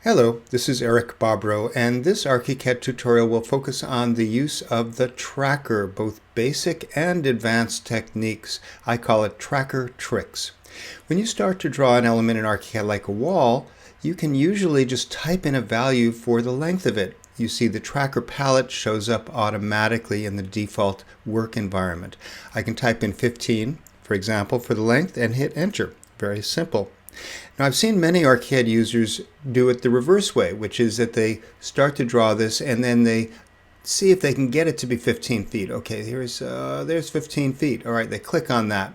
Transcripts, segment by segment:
Hello, this is Eric Bobrow, and this ArchiCAD tutorial will focus on the use of the tracker, both basic and advanced techniques. I call it tracker tricks. When you start to draw an element in ArchiCAD like a wall, you can usually just type in a value for the length of it. You see the tracker palette shows up automatically in the default work environment. I can type in 15, for example, for the length and hit enter. Very simple. Now, I've seen many ArchiCAD users do it the reverse way, which is that they start to draw this and then they see if they can get it to be 15 feet. Okay, there's 15 feet. All right, they click on that.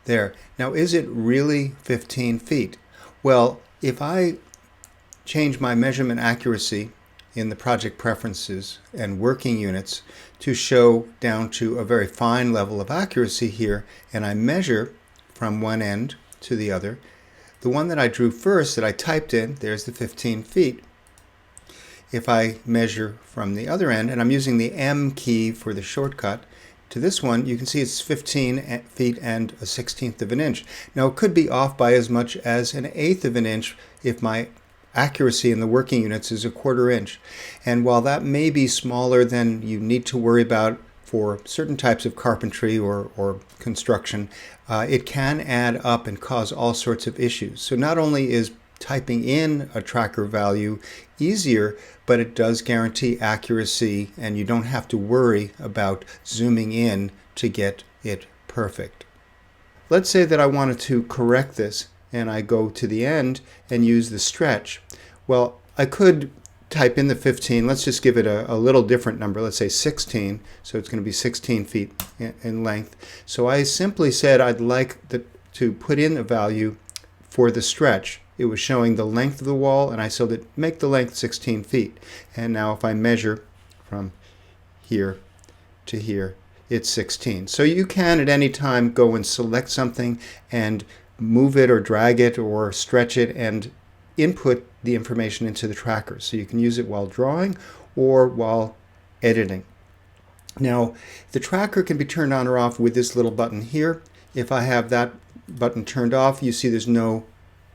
There. Now, is it really 15 feet? Well, if I change my measurement accuracy in the project preferences and working units to show down to a very fine level of accuracy here, and I measure from one end to the other, the one that I drew first that I typed in, there's the 15 feet. If I measure from the other end, and I'm using the M key for the shortcut, to this one, you can see it's 15 feet and a 1/16 of an inch. Now, it could be off by as much as an 1/8 of an inch if my accuracy in the working units is a 1/4 inch. And while that may be smaller than you need to worry about for certain types of carpentry or construction, it can add up and cause all sorts of issues. So not only is typing in a tracker value easier, but it does guarantee accuracy, and you don't have to worry about zooming in to get it perfect. Let's say that I wanted to correct this, and I go to the end and use the stretch. Well, I could type in the 15. Let's just give it a little different number. Let's say 16. So it's going to be 16 feet in length. So I simply said I'd like to put in a value for the stretch. It was showing the length of the wall, and I said make the length 16 feet. And now if I measure from here to here, it's 16. So you can at any time go and select something and move it or drag it or stretch it and input the information into the tracker. So you can use it while drawing or while editing. Now, the tracker can be turned on or off with this little button here. If I have that button turned off, you see there's no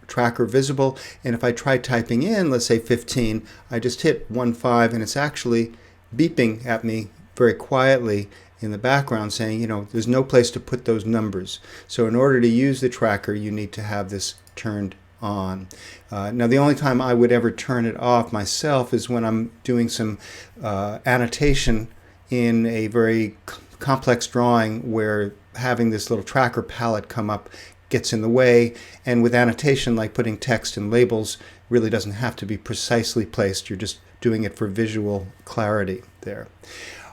tracker visible. And if I try typing in, let's say 15, I just hit 15 and it's actually beeping at me very quietly in the background saying, there's no place to put those numbers. So in order to use the tracker, you need to have this turned on. Now, the only time I would ever turn it off myself is when I'm doing some annotation in a very complex drawing where having this little tracker palette come up gets in the way, and with annotation like putting text and labels really doesn't have to be precisely placed. You're just doing it for visual clarity there.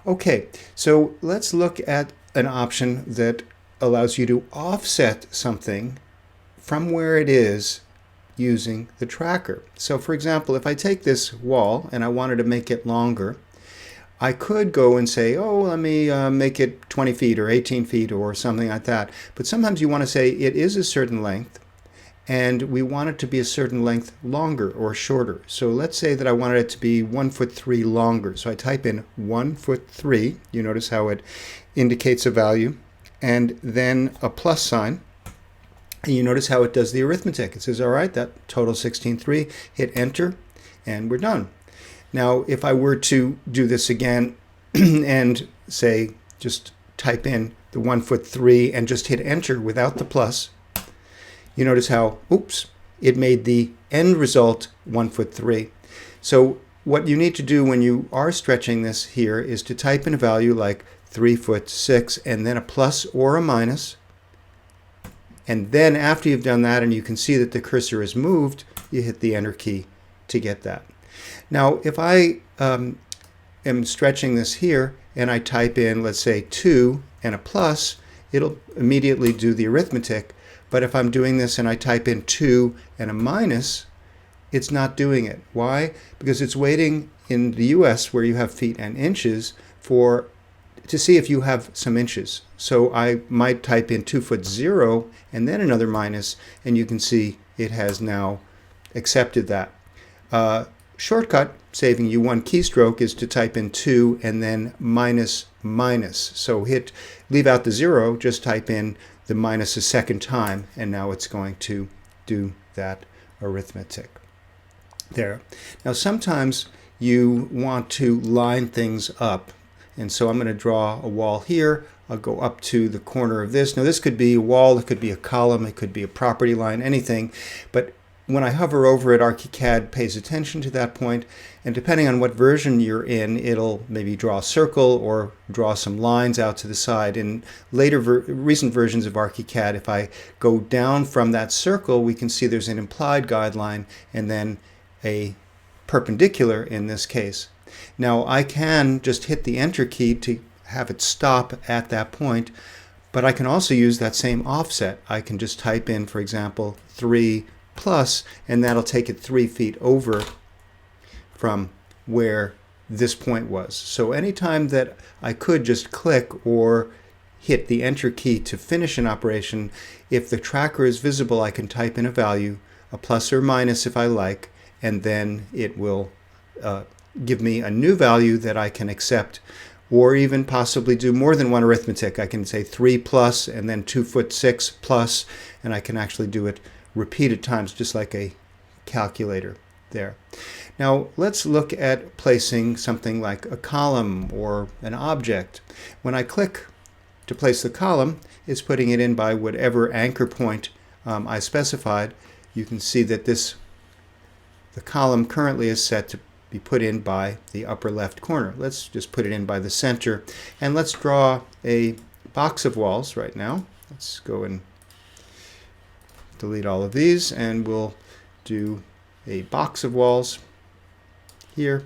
Okay, so let's look at an option that allows you to offset something from where it is using the tracker. So for example, if I take this wall and I wanted to make it longer, I could go and say, let me make it 20 feet or 18 feet or something like that. But sometimes you want to say it is a certain length and we want it to be a certain length longer or shorter. So let's say that I wanted it to be 1'3" longer. So I type in 1'3". You notice how it indicates a value and then a plus sign. And you notice how it does the arithmetic. It says, all right, that total 16.3, hit enter, and we're done. Now, if I were to do this again and say, just type in the 1'3" and just hit enter without the plus, you notice how, it made the end result 1'3". So what you need to do when you are stretching this here is to type in a value like 3'6" and then a plus or a minus. And then after you've done that and you can see that the cursor is moved, you hit the enter key to get that. Now, if I am stretching this here and I type in, let's say 2 and a plus, it'll immediately do the arithmetic. But if I'm doing this and I type in 2 and a minus, it's not doing it. Why? Because it's waiting in the US where you have feet and inches to see if you have some inches. So I might type in 2'0" and then another minus, and you can see it has now accepted that. Shortcut, saving you one keystroke, is to type in 2 and then minus minus. So leave out the 0, just type in the minus a second time, and now it's going to do that arithmetic. There. Now sometimes you want to line things up, and so I'm going to draw a wall here. I'll go up to the corner of this. Now this could be a wall, it could be a column, it could be a property line, anything, but when I hover over it, ArchiCAD pays attention to that point, and depending on what version you're in, it'll maybe draw a circle or draw some lines out to the side. In later recent versions of ArchiCAD, if I go down from that circle, we can see there's an implied guideline and then a perpendicular in this case. Now I can just hit the Enter key to have it stop at that point, but I can also use that same offset. I can just type in, for example, 3 plus, and that'll take it 3 feet over from where this point was. So anytime that I could just click or hit the Enter key to finish an operation, if the tracker is visible, I can type in a value, a plus or minus if I like, and then it will give me a new value that I can accept, or even possibly do more than one arithmetic. I can say 3 plus and then 2 foot 6 plus, and I can actually do it repeated times, just like a calculator there. Now let's look at placing something like a column or an object. When I click to place the column, it's putting it in by whatever anchor point I specified. You can see that the column currently is set to be put in by the upper left corner. Let's just put it in by the center, and let's draw a box of walls right now. Let's go and delete all of these, and we'll do a box of walls here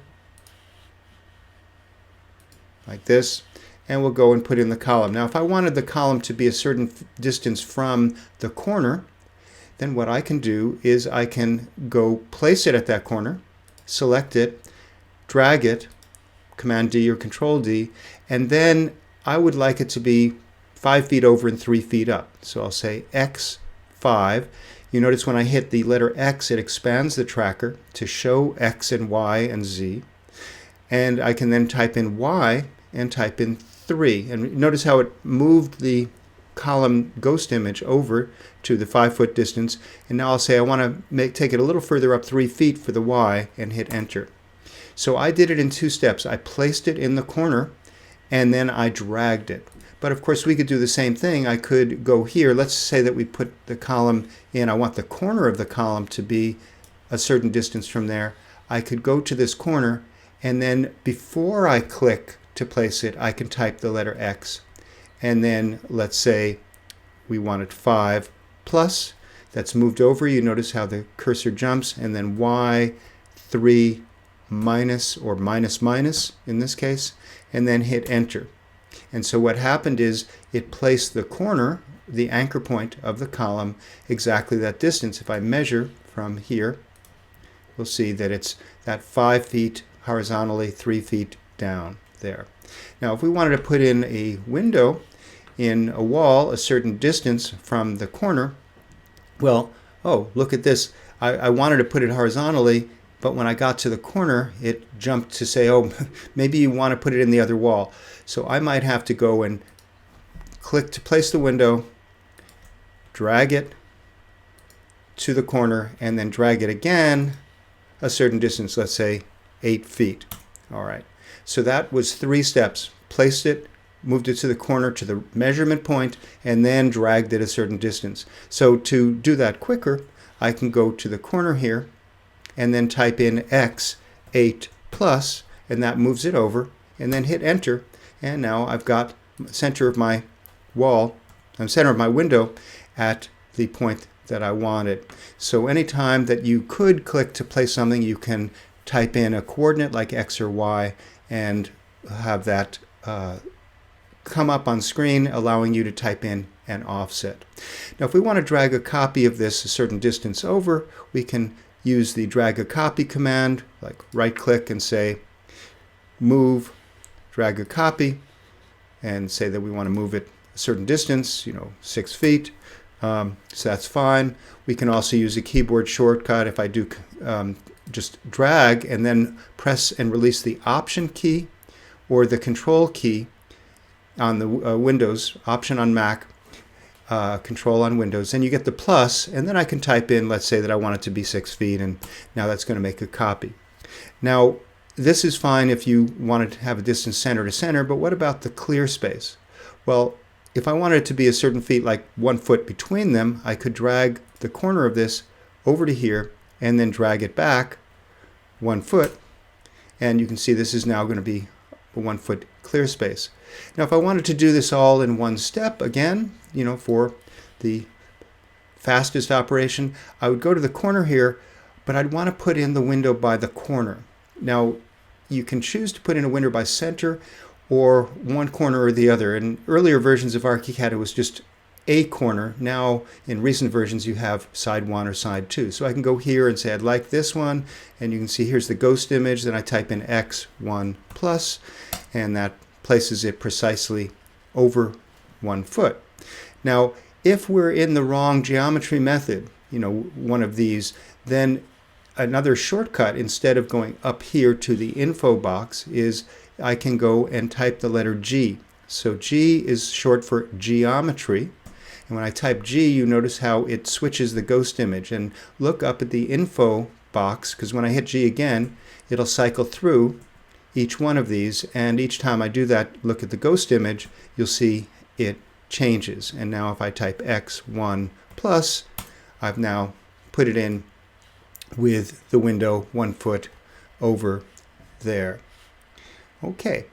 like this, and we'll go and put in the column. Now if I wanted the column to be a certain distance from the corner, then what I can do is I can go place it at that corner, select it, drag it, Command D or Control D, and then I would like it to be 5 feet over and 3 feet up. So I'll say X 5. You notice when I hit the letter X, it expands the tracker to show X and Y and Z. And I can then type in Y and type in 3. And notice how it moved the column ghost image over to the 5 foot distance. And now I'll say I want to take it a little further up 3 feet for the Y and hit Enter. So I did it in 2 steps. I placed it in the corner and then I dragged it. But of course we could do the same thing. I could go here. Let's say that we put the column in. I want the corner of the column to be a certain distance from there. I could go to this corner, and then before I click to place it, I can type the letter X. And then let's say we wanted 5 plus. That's moved over. You notice how the cursor jumps. And then Y 3 minus, or minus minus in this case, and then hit Enter. And so what happened is it placed the corner, the anchor point of the column, exactly that distance. If I measure from here, we'll see that it's that 5 feet horizontally, 3 feet down there. Now if we wanted to put in a window in a wall a certain distance from the corner, well, oh, look at this. I wanted to put it horizontally, but when I got to the corner, it jumped to say, oh, maybe you want to put it in the other wall. So I might have to go and click to place the window, drag it to the corner, and then drag it again a certain distance, let's say 8 feet. All right. So that was 3 steps. Placed it, moved it to the corner to the measurement point, and then dragged it a certain distance. So to do that quicker, I can go to the corner here and then type in X 8 plus, and that moves it over, and then hit Enter. And now I've got center of my wall, center of my window at the point that I wanted. So anytime that you could click to place something, you can type in a coordinate like X or Y and have that come up on screen, allowing you to type in an offset. Now if we want to drag a copy of this a certain distance over, we can use the drag a copy command, like right click and say move, drag a copy, and say that we want to move it a certain distance, 6 feet. So that's fine. We can also use a keyboard shortcut. If I do just drag and then press and release the Option key or the Control key on the Windows, Option on Mac, Control on Windows, and you get the plus, and then I can type in, let's say that I want it to be 6 feet, and now that's going to make a copy. Now, this is fine if you wanted to have a distance center to center, but what about the clear space? Well, if I wanted it to be a certain feet, like 1 foot between them, I could drag the corner of this over to here, and then drag it back 1 foot, and you can see this is now going to be a 1 foot clear space. Now if I wanted to do this all in one step, again, for the fastest operation, I would go to the corner here, but I'd want to put in the window by the corner. Now you can choose to put in a window by center or one corner or the other. In earlier versions of ArchiCAD it was just a corner. Now in recent versions you have side 1 or side 2. So I can go here and say I'd like this one, and you can see here's the ghost image. Then I type in x1 plus, and that places it precisely over 1 foot. Now if we're in the wrong geometry method, one of these, then another shortcut, instead of going up here to the info box, is I can go and type the letter G. So G is short for geometry. And when I type G, you notice how it switches the ghost image. And look up at the info box, because when I hit G again, it'll cycle through each one of these. And each time I do that, look at the ghost image, you'll see it changes. And now if I type X1 plus, I've now put it in with the window 1 foot over there. Okay,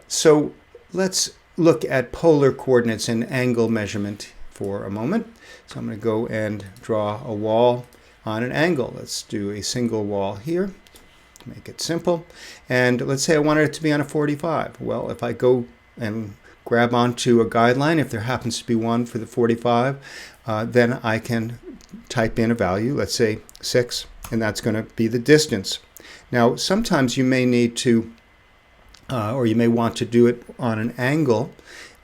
so let's look at polar coordinates and angle measurement for a moment. So I'm going to go and draw a wall on an angle. Let's do a single wall here, make it simple. And let's say I wanted it to be on a 45. Well, if I go and grab onto a guideline, if there happens to be one for the 45, then I can type in a value, let's say 6, and that's going to be the distance. Now sometimes you may need to or you may want to do it on an angle,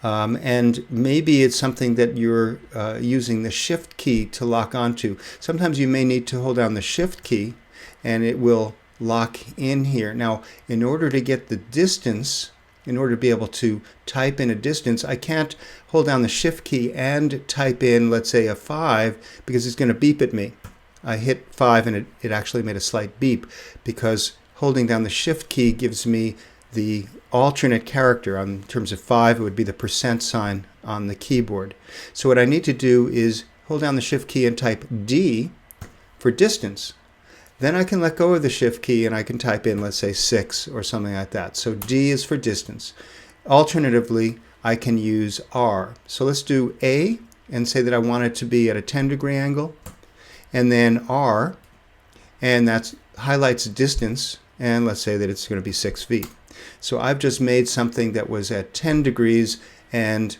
and maybe it's something that you're using the shift key to lock onto. Sometimes you may need to hold down the shift key and it will lock in here. Now in order to get the distance, in order to be able to type in a distance, I can't hold down the shift key and type in, let's say, a 5, because it's going to beep at me. I hit 5 and it actually made a slight beep, because holding down the shift key gives me the alternate character. In terms of 5, it would be the % sign on the keyboard. So what I need to do is hold down the shift key and type D for distance. Then I can let go of the shift key and I can type in, let's say, 6 or something like that. So D is for distance. Alternatively, I can use R. So let's do A and say that I want it to be at a 10-degree angle, and then R, and that highlights distance, and let's say that it's going to be 6 feet. So I've just made something that was at 10 degrees and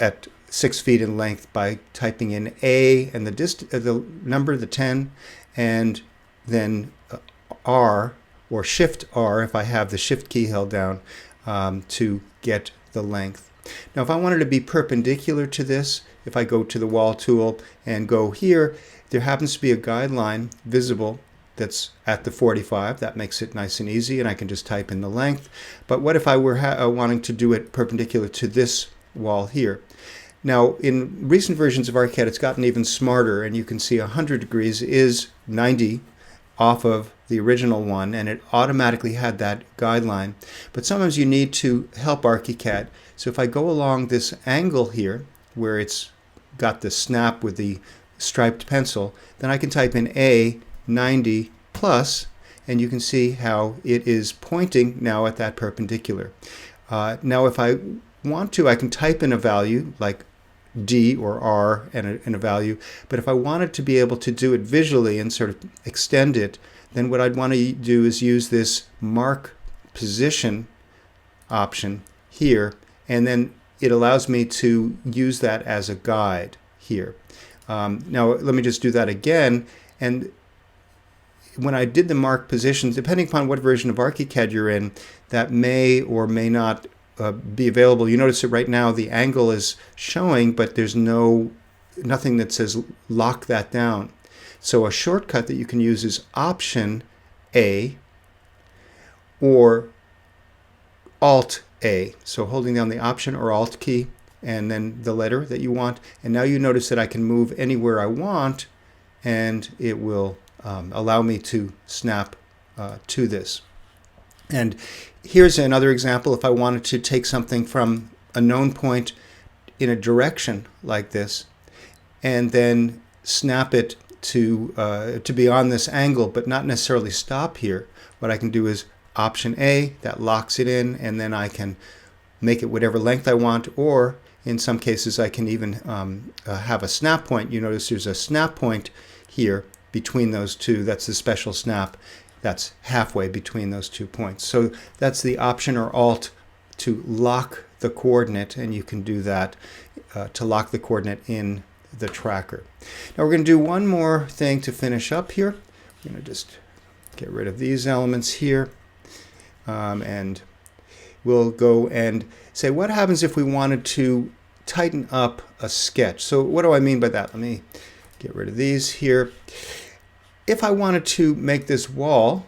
at 6 feet in length by typing in A and the number, the 10, and then R, or Shift R if I have the Shift key held down, to get the length. Now if I wanted to be perpendicular to this, if I go to the wall tool and go here, there happens to be a guideline visible that's at the 45. That makes it nice and easy, and I can just type in the length. But what if I were wanting to do it perpendicular to this wall here? Now in recent versions of ArchiCAD it's gotten even smarter, and you can see 100 degrees is 90 off of the original one, and it automatically had that guideline. But sometimes you need to help ArchiCAD. So if I go along this angle here where it's got the snap with the striped pencil, then I can type in A 90 plus, and you can see how it is pointing now at that perpendicular. Now if I want to, I can type in a value like D or R and a value, but if I wanted to be able to do it visually and sort of extend it, then what I'd want to do is use this mark position option here, and then it allows me to use that as a guide here. Now let me just do that again, and when I did the mark positions, depending upon what version of ArchiCAD you're in, that may or may not be available. You notice that right now the angle is showing, but there's nothing that says lock that down. So a shortcut that you can use is Option A or Alt A. So holding down the Option or Alt key and then the letter that you want. And now you notice that I can move anywhere I want, and it will allow me to snap to this. And here's another example. If I wanted to take something from a known point in a direction like this, and then snap it to be on this angle, but not necessarily stop here, what I can do is Option A, that locks it in, and then I can make it whatever length I want, or in some cases I can even have a snap point. You notice there's a snap point here between those two. That's the special snap. That's halfway between those 2 points. So that's the Option or Alt to lock the coordinate, and you can do that to lock the coordinate in the tracker. Now we're going to do one more thing to finish up here. I'm going to just get rid of these elements here, and we'll go and say what happens if we wanted to tighten up a sketch. So what do I mean by that? Let me get rid of these here. If I wanted to make this wall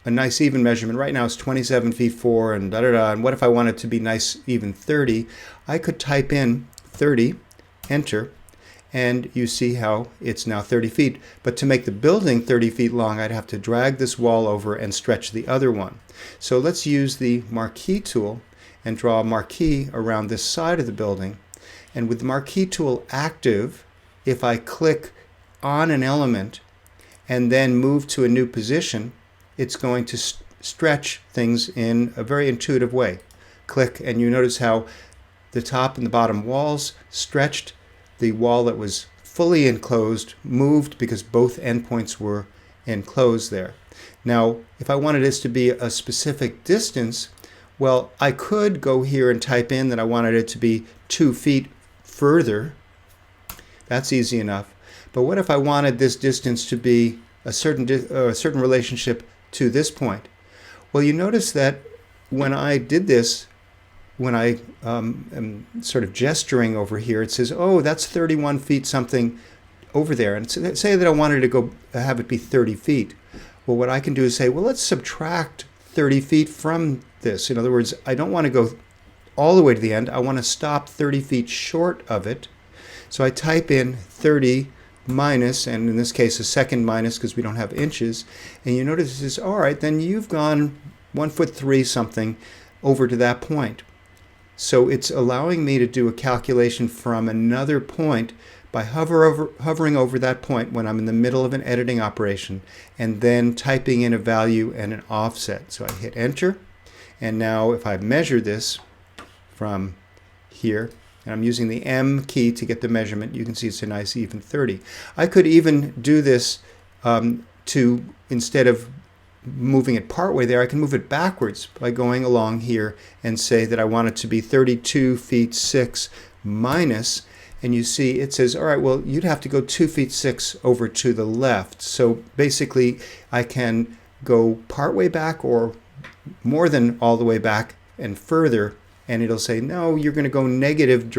a nice even measurement, right now it's 27 feet 4 and da-da-da, and what if I wanted it to be nice even 30? I could type in 30, enter, and you see how it's now 30 feet. But to make the building 30 feet long, I'd have to drag this wall over and stretch the other one. So let's use the marquee tool and draw a marquee around this side of the building. And with the marquee tool active, if I click on an element and then move to a new position, it's going to stretch things in a very intuitive way. Click, and you notice how the top and the bottom walls stretched. The wall that was fully enclosed moved because both endpoints were enclosed there. Now, if I wanted this to be a specific distance, well, I could go here and type in that I wanted it to be 2 feet further. That's easy enough. But what if I wanted this distance to be a certain relationship to this point? Well, you notice that when I did this, when I am sort of gesturing over here, it says, oh, that's 31 feet something over there. And say that I wanted to go have it be 30 feet. Well, what I can do is say, well, let's subtract 30 feet from this. In other words, I don't want to go all the way to the end. I want to stop 30 feet short of it. So I type in 30 minus, and in this case a second minus because we don't have inches, and you notice it says, all right, then you've gone 1 foot 3 something over to that point. So it's allowing me to do a calculation from another point by hovering over that point when I'm in the middle of an editing operation, and then typing in a value and an offset. So I hit enter, and now if I measure this from here, and I'm using the M key to get the measurement, you can see it's a nice even 30. I could even do this to, instead of moving it partway there, I can move it backwards by going along here and say that I want it to be 32 feet 6 minus, and you see it says, all right, well, you'd have to go 2 feet 6 over to the left. So basically I can go partway back or more than all the way back and further, and it'll say, no, you're going to go negative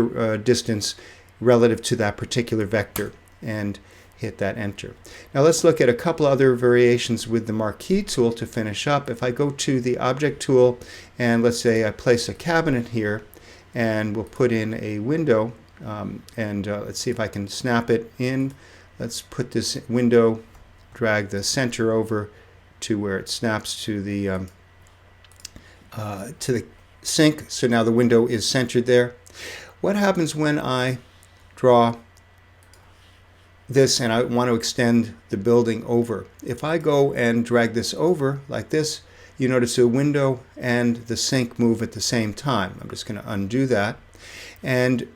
distance relative to that particular vector, and hit that enter. Now let's look at a couple other variations with the marquee tool to finish up. If I go to the object tool, and let's say I place a cabinet here, and we'll put in a window, let's see if I can snap it in. Let's put this window, drag the center over to where it snaps to the sink. So now the window is centered there. What happens when I draw this and I want to extend the building over? If I go and drag this over like this, you notice the window and the sink move at the same time. I'm just going to undo that. And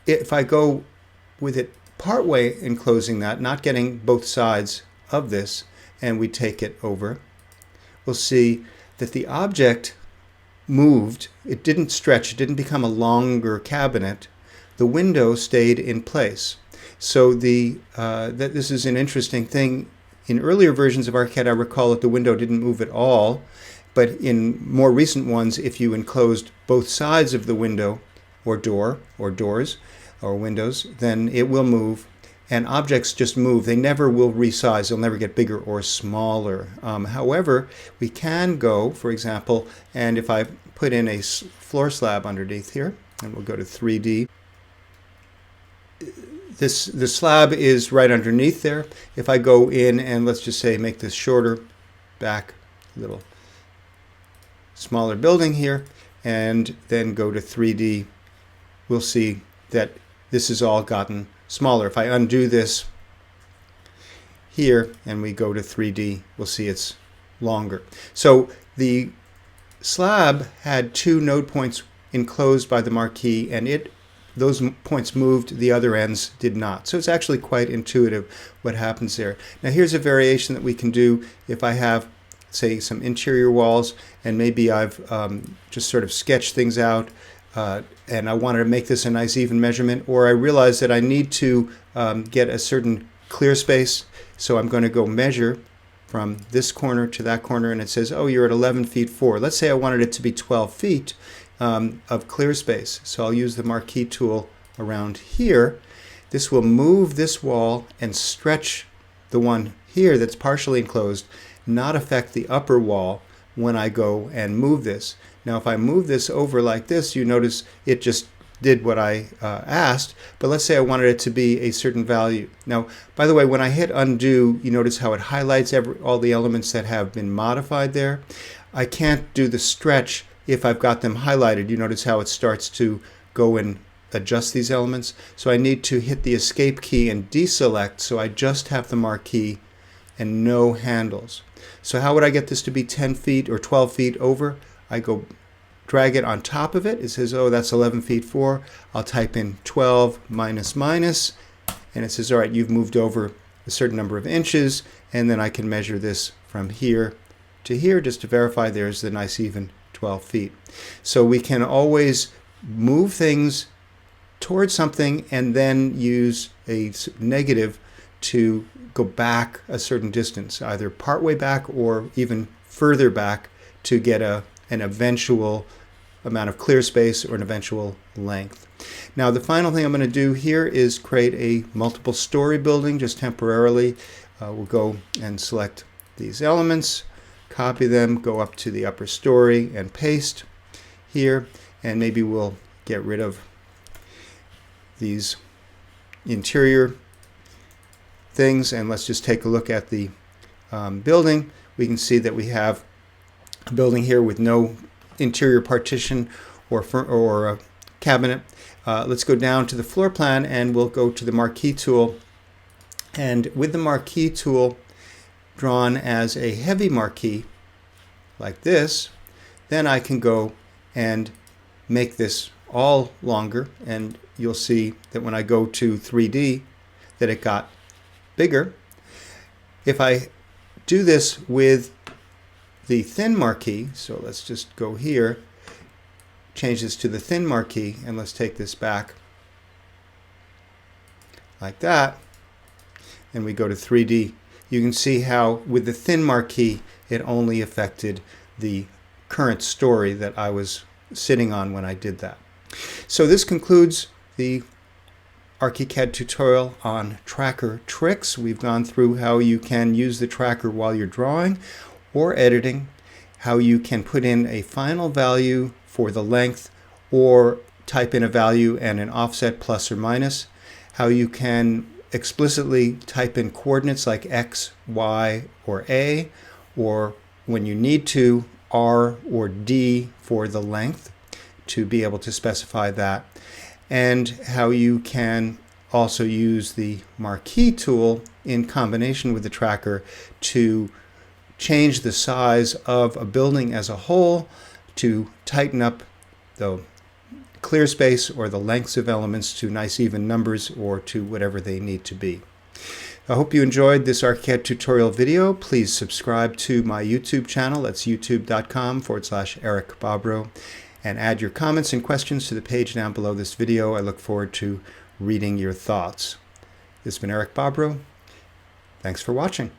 if I go with it partway enclosing that, not getting both sides of this, and we take it over, we'll see that the object moved. It didn't stretch. It didn't become a longer cabinet. The window stayed in place. So this is an interesting thing. In earlier versions of ArchiCAD, I recall that the window didn't move at all. But in more recent ones, if you enclosed both sides of the window or door or doors or windows, then it will move. And objects just move. They never will resize. They'll never get bigger or smaller. However, we can go, for example, and if I put in a floor slab underneath here, and we'll go to 3D. The slab is right underneath there. If I go in and let's just say make this shorter, back a little smaller building here, and then go to 3D, we'll see that this has all gotten smaller. If I undo this here and we go to 3D, we'll see it's longer. So the slab had 2 node points enclosed by the marquee, and those points moved, the other ends did not. So it's actually quite intuitive what happens there. Now here's a variation that we can do if I have, say, some interior walls, and maybe I've just sort of sketched things out and I wanted to make this a nice even measurement, or I realize that I need to get a certain clear space, so I'm going to go measure from this corner to that corner, and it says, oh, you're at 11 feet 4. Let's say I wanted it to be 12 feet of clear space. So I'll use the marquee tool around here. This will move this wall and stretch the one here that's partially enclosed, not affect the upper wall when I go and move this. Now if I move this over like this, you notice it just did what I asked, but let's say I wanted it to be a certain value. Now, by the way, when I hit undo, you notice how it highlights all the elements that have been modified there. I can't do the stretch if I've got them highlighted. You notice how it starts to go and adjust these elements. So I need to hit the escape key and deselect, so I just have the marquee and no handles. So how would I get this to be 10 feet or 12 feet over? I go drag it on top of it. It says, oh, that's 11 feet 4. I'll type in 12 minus minus, and it says, all right, you've moved over a certain number of inches, and then I can measure this from here to here just to verify there's the nice even 12 feet. So we can always move things towards something and then use a negative to go back a certain distance, either partway back or even further back to get an eventual amount of clear space or an eventual length. Now the final thing I'm going to do here is create a multiple story building just temporarily. We'll go and select these elements, copy them, go up to the upper story and paste here, and maybe we'll get rid of these interior things, and let's just take a look at the building. We can see that we have a building here with no interior partition or a cabinet. Let's go down to the floor plan and we'll go to the marquee tool, and with the marquee tool drawn as a heavy marquee like this, then I can go and make this all longer, and you'll see that when I go to 3D that it got bigger. If I do this with the thin marquee, so let's just go here, change this to the thin marquee, and let's take this back like that, and we go to 3D. You can see how with the thin marquee it only affected the current story that I was sitting on when I did that. So this concludes the ArchiCAD tutorial on tracker tricks. We've gone through how you can use the tracker while you're drawing or editing, how you can put in a final value for the length or type in a value and an offset plus or minus, how you can explicitly type in coordinates like X, Y, or A, or when you need to, R or D for the length to be able to specify that, and how you can also use the marquee tool in combination with the tracker to change the size of a building as a whole, to tighten up the clear space or the lengths of elements to nice even numbers or to whatever they need to be. I hope you enjoyed this ArchiCAD tutorial video. Please subscribe to my YouTube channel. That's youtube.com/Eric Bobrow, and add your comments and questions to the page down below this video. I look forward to reading your thoughts. This has been Eric Bobrow. Thanks for watching.